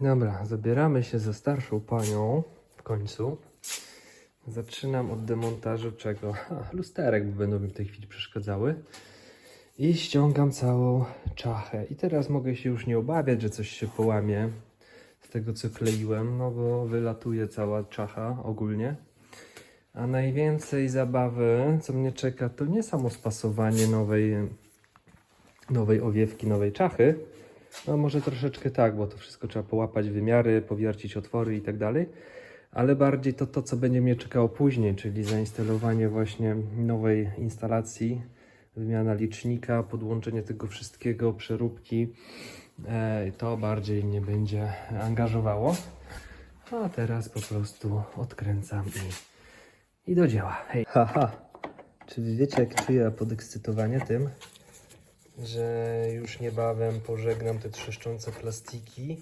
Dobra, zabieramy się za starszą panią w końcu. Zaczynam od demontażu czego? Lusterek, bo będą mi w tej chwili przeszkadzały. I ściągam całą czachę. I teraz mogę się już nie obawiać, że coś się połamie z tego, co kleiłem, no bo wylatuje cała czacha ogólnie. A najwięcej zabawy, co mnie czeka, to nie samo spasowanie nowej owiewki, nowej czachy. No może troszeczkę tak, bo to wszystko trzeba połapać wymiary, powiercić otwory i tak dalej. Ale bardziej to, co będzie mnie czekało później, czyli zainstalowanie właśnie nowej instalacji, wymiana licznika, podłączenie tego wszystkiego, przeróbki. To bardziej mnie będzie angażowało. A teraz po prostu odkręcam i do dzieła. Hej. Haha, czy wy wiecie, jak czuję podekscytowanie tym, że już niebawem pożegnam te trzeszczące plastiki,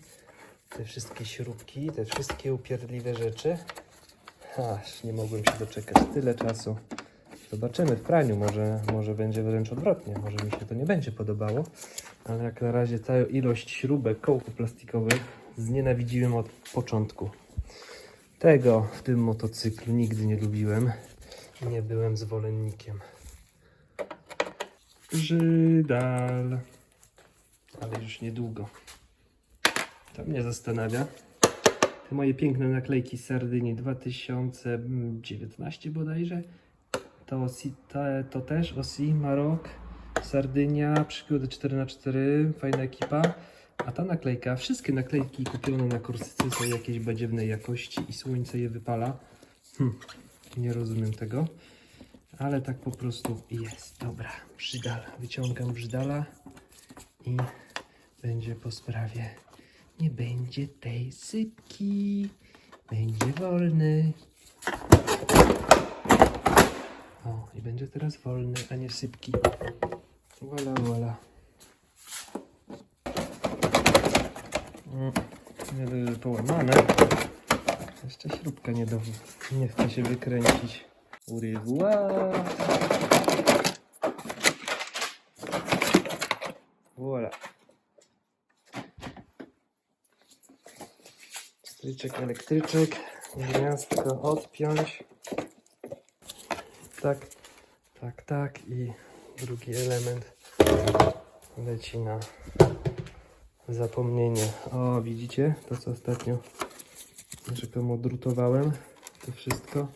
te wszystkie śrubki, te wszystkie upierdliwe rzeczy. Aż nie mogłem się doczekać, tyle czasu. Zobaczymy w praniu, może będzie wręcz odwrotnie, może mi się to nie będzie podobało, ale jak na razie całą ilość śrubek, kołków plastikowych znienawidziłem od początku. Tego w tym motocyklu nigdy nie lubiłem, nie byłem zwolennikiem. Żydal, ale już niedługo. To mnie zastanawia. Te moje piękne naklejki z Sardynii 2019 bodajże. To też Osi, Marok, Sardynia, przygody 4x4, fajna ekipa. A ta naklejka, wszystkie naklejki kupione na Korsyce są jakiejś badziewnej jakości i słońce je wypala. Nie rozumiem tego. Ale tak po prostu jest. Dobra, brzydal. Wyciągam brzydala i będzie po sprawie. Nie będzie tej sypki. Będzie wolny. O, i będzie teraz wolny, a nie sypki. Voila, voila. Nie połamane. Jeszcze śrubka nie chce się wykręcić. Urywła. Voila. Stryczek, elektryczek. Gniazdko odpiąć. Tak. I drugi element leci na zapomnienie. O, widzicie? To, co ostatnio rzekomo drutowałem. To wszystko.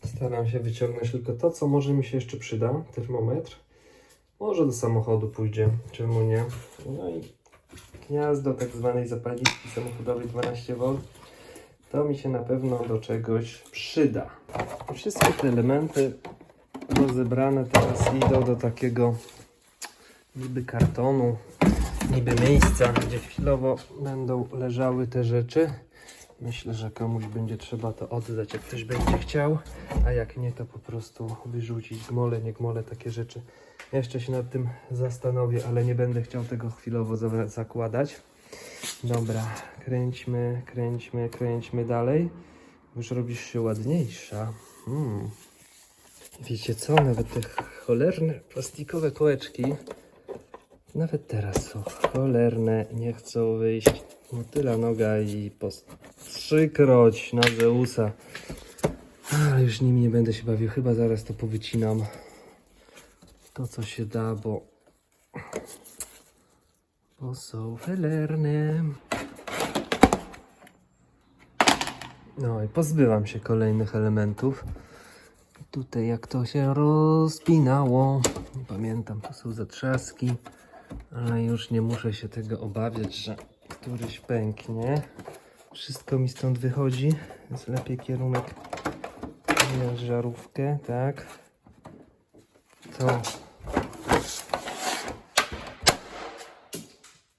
Staram się wyciągnąć tylko to, co może mi się jeszcze przyda. Termometr. Może do samochodu pójdzie. Czemu nie? No i gniazdo tak zwanej zapalniczki samochodowej 12V. To mi się na pewno do czegoś przyda. Wszystkie te elementy rozebrane teraz idą do takiego niby kartonu, niby miejsca, gdzie chwilowo będą leżały te rzeczy. Myślę, że komuś będzie trzeba to oddać, jak ktoś będzie chciał, a jak nie, to po prostu wyrzucić gmole, nie gmole, takie rzeczy. Jeszcze się nad tym zastanowię, ale nie będę chciał tego chwilowo zakładać. Dobra, kręćmy dalej. Już robisz się ładniejsza. Wiecie co? Nawet te cholerne plastikowe kołeczki nawet teraz są cholerne, nie chcą wyjść. Motyla noga i strzykroć na Zeusa. Ale już nimi nie będę się bawił. Chyba zaraz to powycinam. To co się da, bo są cholerne. No i pozbywam się kolejnych elementów. Tutaj jak to się rozpinało. Nie pamiętam, to są zatrzaski. Ale już nie muszę się tego obawiać, że któryś pęknie. Wszystko mi stąd wychodzi. Więc lepiej kierunek na żarówkę, tak. To.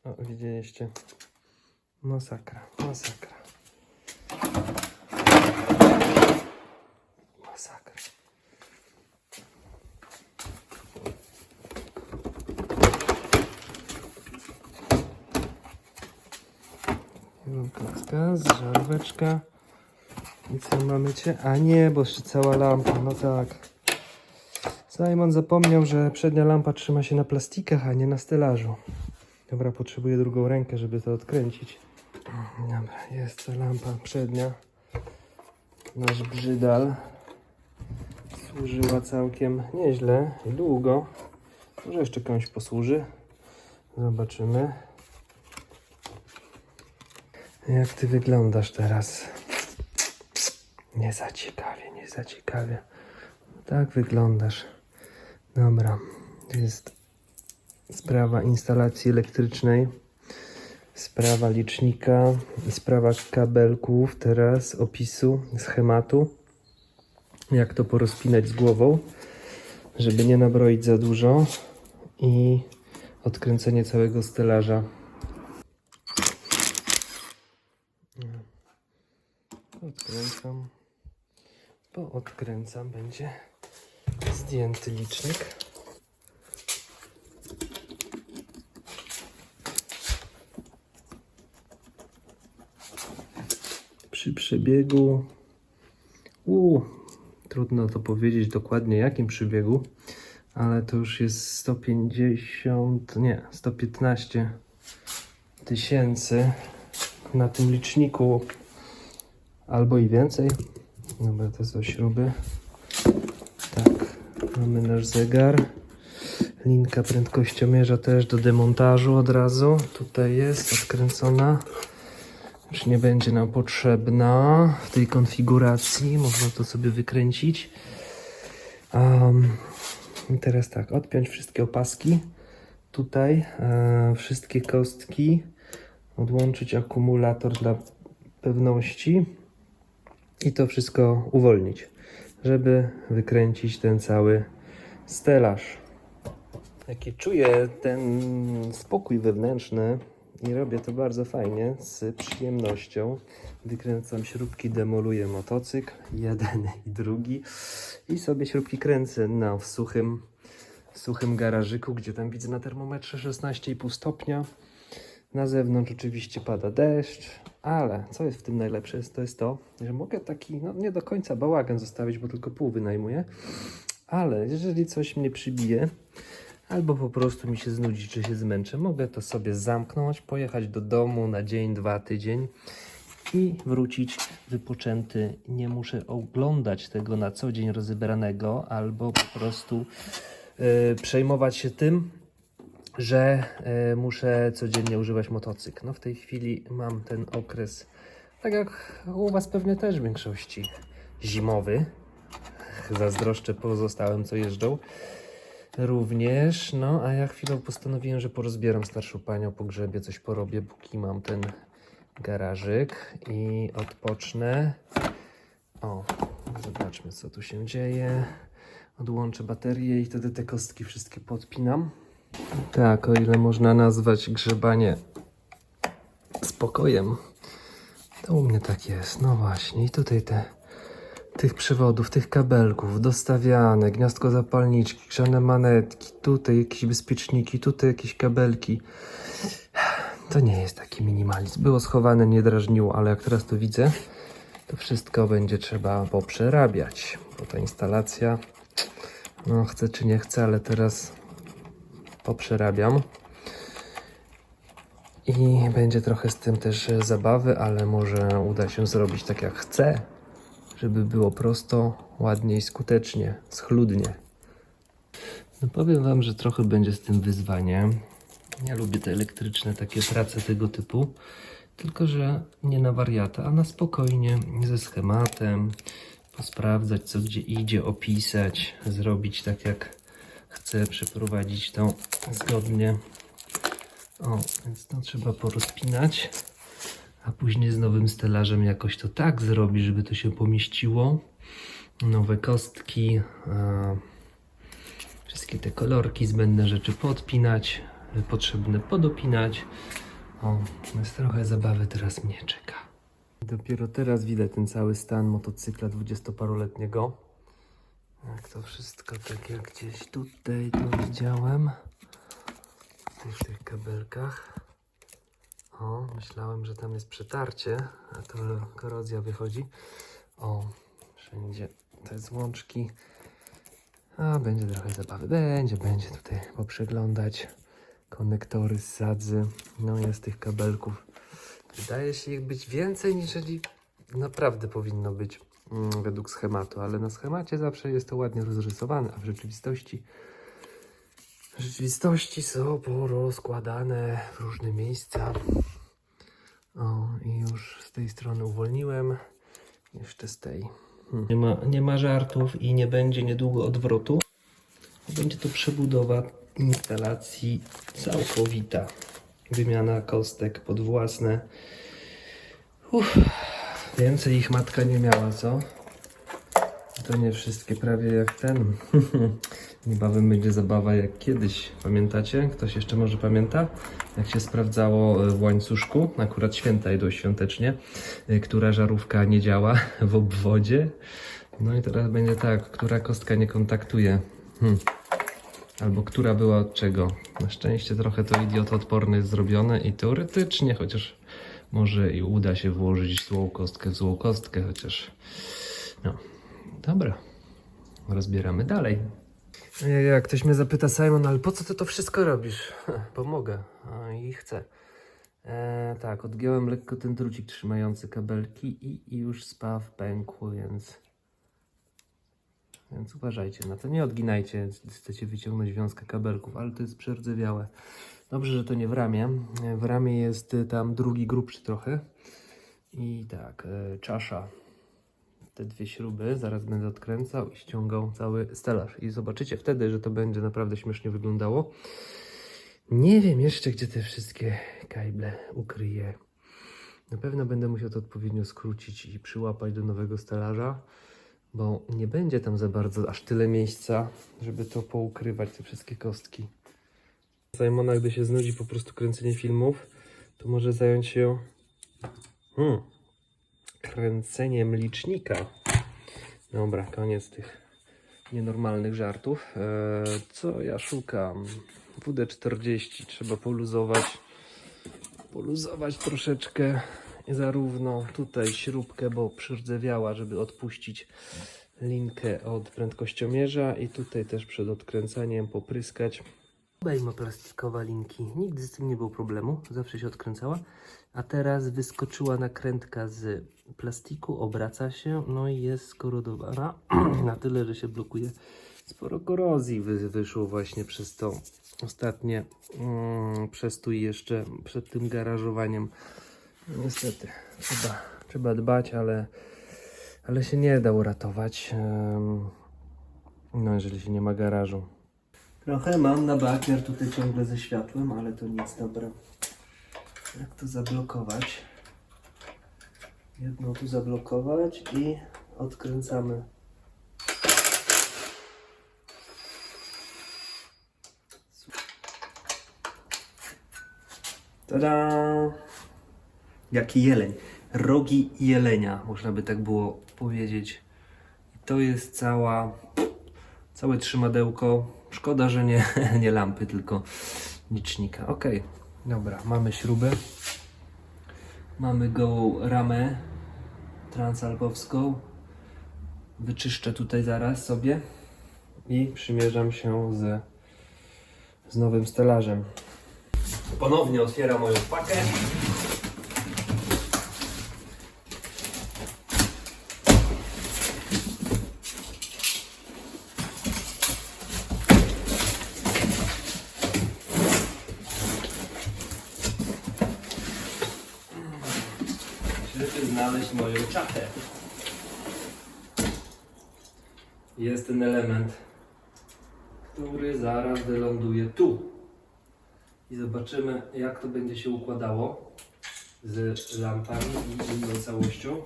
O, widzieliście. Masakra. Masakra. Krótka, żaróweczka. I co mamy cię? A nie, bo jeszcze cała lampa, no tak. Simon zapomniał, że przednia lampa trzyma się na plastikach, a nie na stelażu. Dobra, potrzebuję drugą rękę, żeby to odkręcić. Dobra, jest to lampa przednia. Nasz brzydal. Służyła całkiem nieźle i długo. Może jeszcze komuś posłuży. Zobaczymy. Jak ty wyglądasz teraz? Nie za ciekawie, nie za ciekawie. Tak wyglądasz. Dobra, to jest sprawa instalacji elektrycznej, sprawa licznika i sprawa kabelków, teraz opisu, schematu. Jak to porozpinać z głową, żeby nie nabroić za dużo i odkręcenie całego stelaża. Odkręcam. Po odkręcam będzie zdjęty licznik. Przy przebiegu trudno to powiedzieć dokładnie jakim przebiegu, ale to już jest 115 tysięcy na tym liczniku albo i więcej. Dobra, to są śruby. Tak, mamy nasz zegar. Linka prędkościomierza też do demontażu od razu. Tutaj jest odkręcona. Już nie będzie nam potrzebna w tej konfiguracji. Można to sobie wykręcić. I teraz tak, odpiąć wszystkie opaski. Tutaj wszystkie kostki. Odłączyć akumulator dla pewności. I to wszystko uwolnić, żeby wykręcić ten cały stelaż. Jaki czuję ten spokój wewnętrzny i robię to bardzo fajnie, z przyjemnością. Wykręcam śrubki, demoluję motocykl, jeden i drugi i sobie śrubki kręcę w suchym garażyku, gdzie tam widzę na termometrze 16,5 stopnia. Na zewnątrz oczywiście pada deszcz, ale co jest w tym najlepsze, to jest to, że mogę taki, nie do końca bałagan zostawić, bo tylko pół wynajmuję, ale jeżeli coś mnie przybije, albo po prostu mi się znudzi, czy się zmęczę, mogę to sobie zamknąć, pojechać do domu na dzień, 2 tydzień i wrócić wypoczęty. Nie muszę oglądać tego na co dzień rozebranego, albo po prostu przejmować się tym, że muszę codziennie używać motocykl. No w tej chwili mam ten okres, tak jak u Was pewnie też w większości, zimowy. Zazdroszczę pozostałym, co jeżdżą również. No a ja chwilę postanowiłem, że porozbieram starszą panią, pogrzebie, coś porobię, póki mam ten garażyk i odpocznę. O, zobaczmy co tu się dzieje. Odłączę baterię i wtedy te kostki wszystkie podpinam. Tak, o ile można nazwać grzebanie spokojem, to u mnie tak jest. No właśnie, i tutaj tych przewodów, tych kabelków, dostawiane, gniazdko zapalniczki, grzane manetki, tutaj jakieś bezpieczniki, tutaj jakieś kabelki. To nie jest taki minimalizm. Było schowane, nie drażniło, ale jak teraz to widzę, to wszystko będzie trzeba poprzerabiać, bo ta instalacja, no chcę czy nie chcę, ale teraz poprzerabiam i będzie trochę z tym też zabawy, ale może uda się zrobić tak jak chcę, żeby było prosto, ładnie i skutecznie, schludnie. No powiem Wam, że trochę będzie z tym wyzwanie. Ja lubię te elektryczne takie prace tego typu, tylko że nie na wariata, a na spokojnie, ze schematem, posprawdzać co gdzie idzie, opisać, zrobić tak jak chcę, przeprowadzić to zgodnie. O, więc to trzeba porozpinać, a później z nowym stelażem jakoś to tak zrobić, żeby to się pomieściło. Nowe kostki, wszystkie te kolorki, zbędne rzeczy podpinać, potrzebne podopinać. O, więc trochę zabawy teraz mnie czeka. Dopiero teraz widać ten cały stan motocykla 20-paroletniego. Jak to wszystko tak jak gdzieś tutaj to widziałem. W tych kabelkach. O, myślałem, że tam jest przetarcie, a to korozja wychodzi. O, wszędzie te złączki. A będzie trochę zabawy. Będzie tutaj poprzeglądać. konektory z sadzy. No jest tych kabelków. Wydaje się ich być więcej, niżeli naprawdę powinno być według schematu, ale na schemacie zawsze jest to ładnie rozrysowane, a w rzeczywistości są porozkładane w różne miejsca. O, i już z tej strony uwolniłem. Jeszcze z tej. Nie ma żartów i nie będzie niedługo odwrotu. Będzie to przebudowa instalacji całkowita. Wymiana kostek pod własne. Więcej ich matka nie miała, co? To nie wszystkie, prawie jak ten. Niebawem będzie zabawa jak kiedyś. Pamiętacie? Ktoś jeszcze może pamięta? Jak się sprawdzało w łańcuszku, akurat święta idą świątecznie, która żarówka nie działa w obwodzie. No i teraz będzie tak, która kostka nie kontaktuje. Albo która była od czego. Na szczęście trochę to idiotoodporne jest zrobione i teoretycznie, chociaż może i uda się włożyć złą kostkę w złą kostkę, chociaż no, dobra, rozbieramy dalej. Jak ktoś mnie zapyta, Simon, ale po co ty to wszystko robisz? Pomogę i chcę. Tak, odgiąłem lekko ten drucik trzymający kabelki i już spaw pękł, więc uważajcie na to. Nie odginajcie, chcecie wyciągnąć wiązkę kabelków, ale to jest przerdzewiałe. Dobrze, że to nie w ramię. W ramię jest tam drugi, grubszy trochę. I tak, czasza. Te dwie śruby zaraz będę odkręcał i ściągał cały stelaż. I zobaczycie wtedy, że to będzie naprawdę śmiesznie wyglądało. Nie wiem jeszcze, gdzie te wszystkie kable ukryję. Na pewno będę musiał to odpowiednio skrócić i przyłapać do nowego stelaża, bo nie będzie tam za bardzo aż tyle miejsca, żeby to poukrywać, te wszystkie kostki. Simona, gdy się znudzi po prostu kręcenie filmów, to może zająć się kręceniem licznika. Dobra, koniec tych nienormalnych żartów. Co ja szukam? WD-40 trzeba poluzować troszeczkę. Zarówno tutaj śrubkę, bo przyrdzewiała, żeby odpuścić linkę od prędkościomierza, i tutaj też przed odkręcaniem popryskać. Obejma plastikowa linki. Nigdy z tym nie było problemu, zawsze się odkręcała. A teraz wyskoczyła nakrętka z plastiku, obraca się, no i jest skorodowana na tyle, że się blokuje. Sporo korozji wyszło właśnie przez to ostatnie przestój jeszcze przed tym garażowaniem. No niestety, trzeba dbać, ale się nie da uratować, no jeżeli się nie ma garażu. Trochę mam na bakier tutaj ciągle ze światłem, ale to nic, dobra. Jak to zablokować? Jedną tu zablokować i odkręcamy. Tada! Jaki jeleń. Rogi jelenia, można by tak było powiedzieć. I to jest całe trzymadełko. Szkoda, że nie lampy, tylko licznika. Ok, dobra, mamy śrubę. Mamy gołą ramę transalpowską. Wyczyszczę tutaj zaraz sobie i przymierzam się z nowym stelażem. Ponownie otwieram moją pakę. Żeby znaleźć moją czachę. Jest ten element, który zaraz wyląduje tu. I zobaczymy, jak to będzie się układało z lampami i inną całością.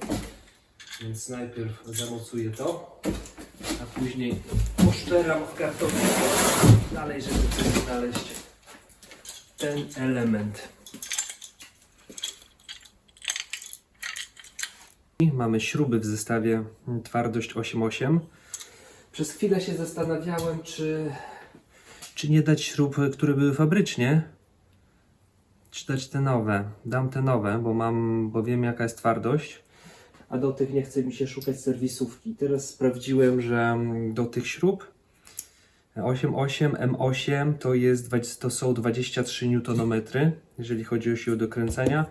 Więc najpierw zamocuję to, a później poszperam w kartonie dalej, żeby znaleźć ten element. Mamy śruby w zestawie, twardość 8,8. Przez chwilę się zastanawiałem, czy nie dać śrub, które były fabrycznie, czy dać te nowe. Dam te nowe, bo wiem, jaka jest twardość, a do tych nie chce mi się szukać serwisówki. Teraz sprawdziłem, że do tych śrub 8.8 M8 to są 23 Nm, jeżeli chodzi o siłę dokręcania,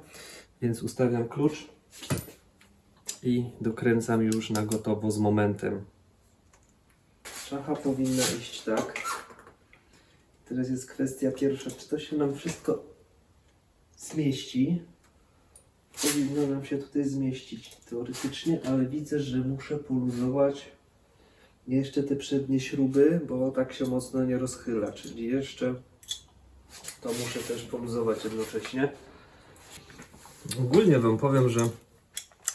więc ustawiam klucz i dokręcam już na gotowo z momentem. Szacha powinna iść tak. Teraz jest kwestia pierwsza, czy to się nam wszystko zmieści. Powinno nam się tutaj zmieścić teoretycznie, ale widzę, że muszę poluzować jeszcze te przednie śruby, bo tak się mocno nie rozchyla, czyli jeszcze to muszę też poluzować jednocześnie. Ogólnie wam powiem, że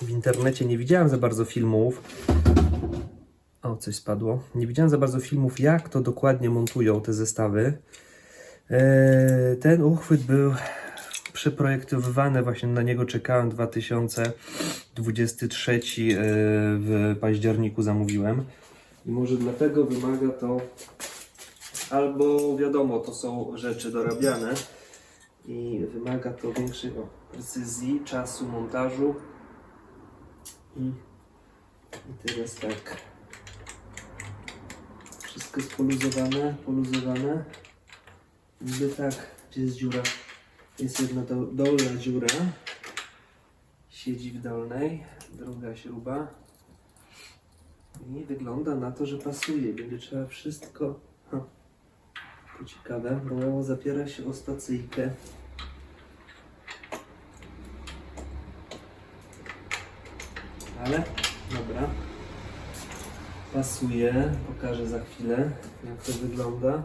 w internecie nie widziałem za bardzo filmów. O, coś spadło. Nie widziałem za bardzo filmów, jak to dokładnie montują te zestawy. Ten uchwyt był przeprojektowywany, właśnie na niego czekałem 2023 w październiku zamówiłem. I może dlatego wymaga to, albo wiadomo, to są rzeczy dorabiane i wymaga to większej precyzji, czasu montażu. I teraz tak. Wszystko jest poluzowane. Niby tak, gdzie jest dziura? Jest jedna dolna dziura. Siedzi w dolnej, druga śruba. I wygląda na to, że pasuje. Będzie trzeba wszystko... To ciekawe, bo zapiera się o stacyjkę. Ale, dobra. Pasuje. Pokażę za chwilę, jak to wygląda.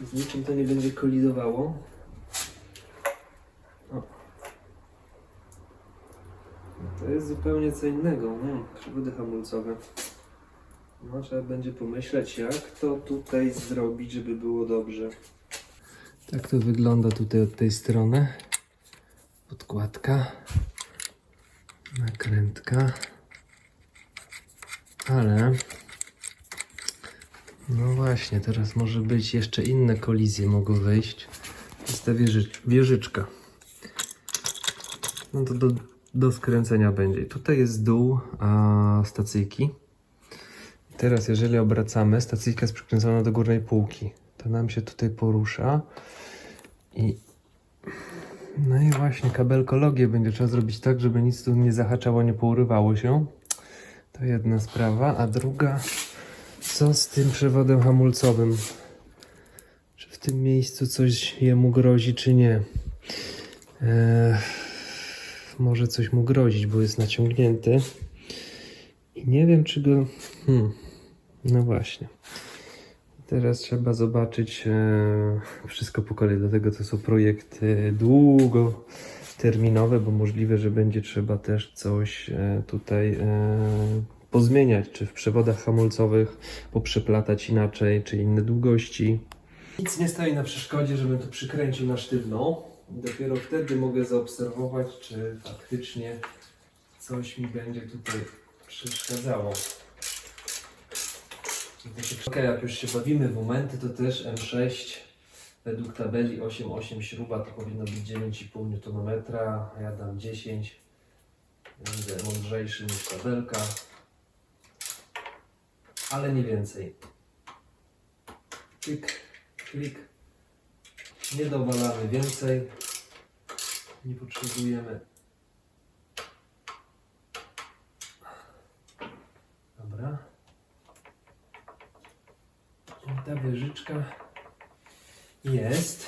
Z niczym to nie będzie kolidowało. O. To jest zupełnie co innego. Przewody hamulcowe. No, trzeba będzie pomyśleć, jak to tutaj zrobić, żeby było dobrze. Tak to wygląda tutaj od tej strony. Podkładka. Nakrętka. Ale... No właśnie, teraz może być jeszcze inne kolizje mogą wejść. Jest ta wieżyczka. No to do skręcenia będzie. Tutaj jest dół stacyjki. Teraz jeżeli obracamy, stacyjka jest przykręcona do górnej półki. To nam się tutaj porusza. No i właśnie kabelkologię będzie trzeba zrobić tak, żeby nic tu nie zahaczało, nie pourywało się. To jedna sprawa, a druga... Co z tym przewodem hamulcowym? Czy w tym miejscu coś jemu grozi, czy nie? Może coś mu grozić, bo jest naciągnięty. I nie wiem, czy go... No właśnie. Teraz trzeba zobaczyć wszystko po kolei. Dlatego to są projekty długoterminowe, bo możliwe, że będzie trzeba też coś tutaj... pozmieniać, czy w przewodach hamulcowych poprzeplatać inaczej, czy inne długości. Nic nie stoi na przeszkodzie, żebym to przykręcił na sztywno. Dopiero wtedy mogę zaobserwować, czy faktycznie coś mi będzie tutaj przeszkadzało. Jak już się bawimy w momenty, to też M6 według tabeli 8,8 śruba to powinno być 9,5 Nm, a ja dam 10. Będę mądrzejszy niż tabelka. Ale nie więcej. Klik, klik. Nie dowalamy więcej. Nie potrzebujemy. Dobra. I ta wieżyczka jest.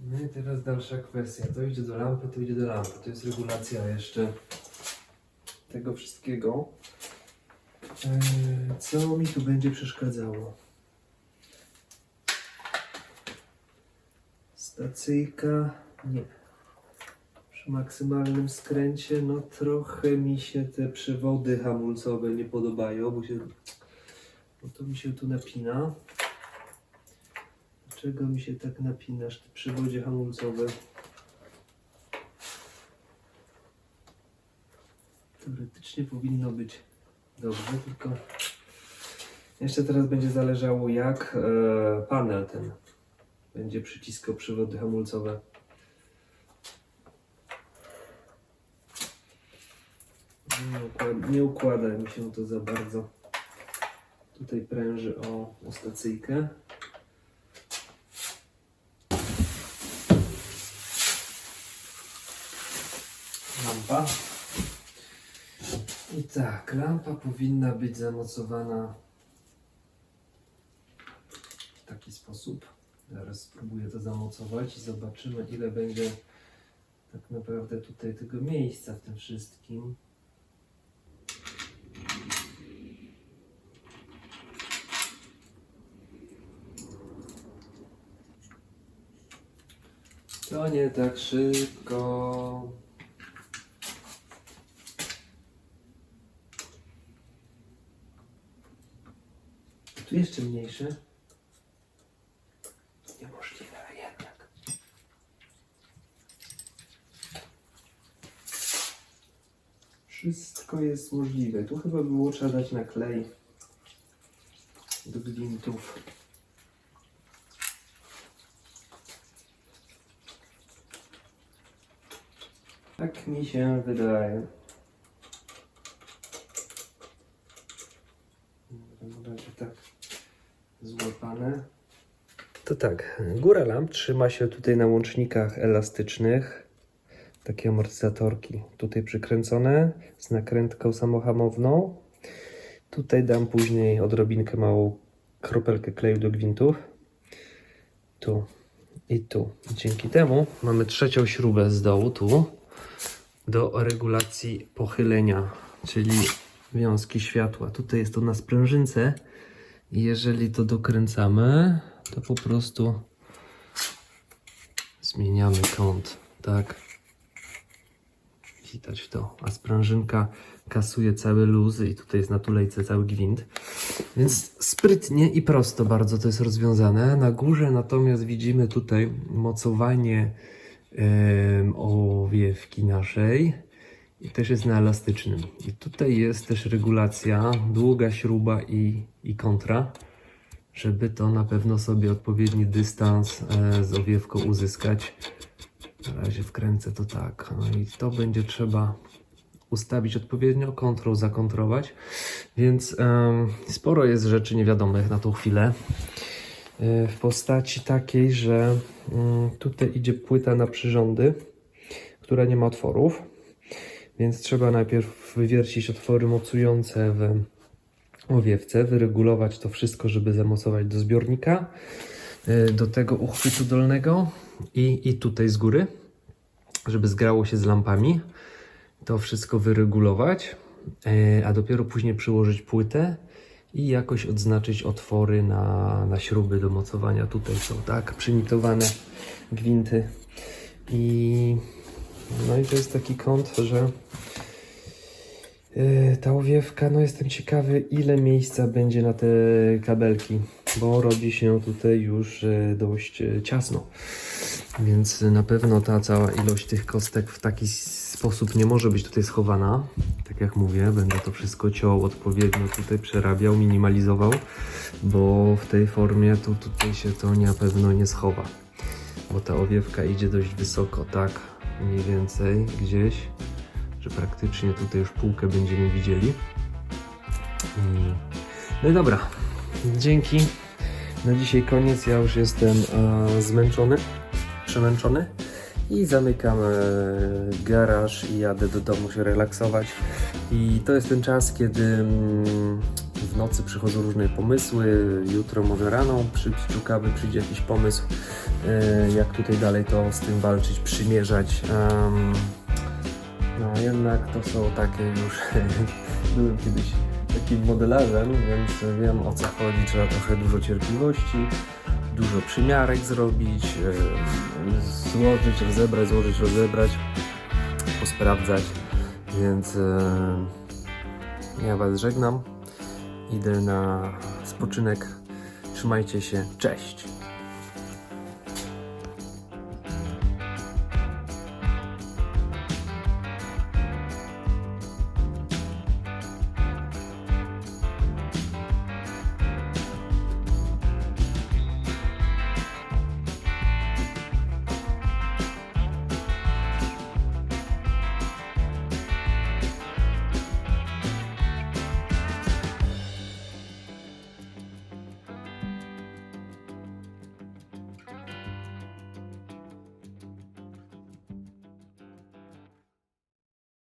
No i teraz dalsza kwestia. To idzie do lampy, to idzie do lampy. To jest regulacja jeszcze tego wszystkiego. Co mi tu będzie przeszkadzało? Stacyjka? Nie. Przy maksymalnym skręcie, no trochę mi się te przewody hamulcowe nie podobają, bo to mi się tu napina. Dlaczego mi się tak napinasz, te przewodzie hamulcowe? Teoretycznie powinno być dobrze, tylko jeszcze teraz będzie zależało, jak panel ten będzie przyciskał przewody hamulcowe. Nie układa mi się to za bardzo. Tutaj pręży o stacyjkę. Lampa. I tak, lampa powinna być zamocowana w taki sposób. Zaraz spróbuję to zamocować i zobaczymy, ile będzie tak naprawdę tutaj tego miejsca w tym wszystkim. To nie tak szybko. Tu jeszcze mniejsze. Niemożliwe, a jednak. Wszystko jest możliwe. Tu chyba było trzeba dać na klej do gwintów. Tak mi się wydaje. Na razie tak złapane. To tak, góra lamp trzyma się tutaj na łącznikach elastycznych. Takie amortyzatorki tutaj przykręcone z nakrętką samohamowną. Tutaj dam później odrobinkę małą kropelkę kleju do gwintów. Tu i tu. Dzięki temu mamy trzecią śrubę z dołu tu do regulacji pochylenia, czyli wiązki światła. Tutaj jest to na sprężynce i jeżeli to dokręcamy, to po prostu zmieniamy kąt, tak? Widać to, a sprężynka kasuje cały luz i tutaj jest na tulejce cały gwint. Więc sprytnie i prosto bardzo to jest rozwiązane. Na górze natomiast widzimy tutaj mocowanie owiewki naszej i też jest na elastycznym. I tutaj jest też regulacja, długa śruba i kontra, żeby to na pewno sobie odpowiedni dystans z owiewką uzyskać. Na razie wkręcę to tak. No i to będzie trzeba ustawić odpowiednio, kontrą zakontrować. Więc sporo jest rzeczy niewiadomych na tą chwilę. W postaci takiej, że tutaj idzie płyta na przyrządy, która nie ma otworów. Więc trzeba najpierw wywiercić otwory mocujące w owiewce, wyregulować to wszystko, żeby zamocować do zbiornika, do tego uchwytu dolnego i tutaj z góry, żeby zgrało się z lampami. To wszystko wyregulować, a dopiero później przyłożyć płytę i jakoś odznaczyć otwory na śruby do mocowania. Tutaj są tak przymitowane gwinty. No i to jest taki kąt, że ta owiewka, no jestem ciekawy, ile miejsca będzie na te kabelki, bo robi się tutaj już dość ciasno. Więc na pewno ta cała ilość tych kostek w taki sposób nie może być tutaj schowana. Tak jak mówię, będę to wszystko ciął odpowiednio, tutaj przerabiał, minimalizował, bo w tej formie to tutaj się to na pewno nie schowa. Bo ta owiewka idzie dość wysoko, tak mniej więcej gdzieś, że praktycznie tutaj już półkę będziemy widzieli. No i dobra, dzięki. Na dzisiaj koniec, ja już jestem zmęczony, przemęczony i zamykam garaż i jadę do domu się relaksować. I to jest ten czas, kiedy w nocy przychodzą różne pomysły. Jutro może rano przy piciu kawy przyjdzie jakiś pomysł, jak tutaj dalej to z tym walczyć, przymierzać. No jednak to są takie już, byłem kiedyś takim modelarzem, więc wiem, o co chodzi. Trzeba trochę dużo cierpliwości, dużo przymiarek zrobić, złożyć, rozebrać, złożyć, rozebrać, posprawdzać, więc ja Was żegnam, idę na spoczynek, trzymajcie się, cześć!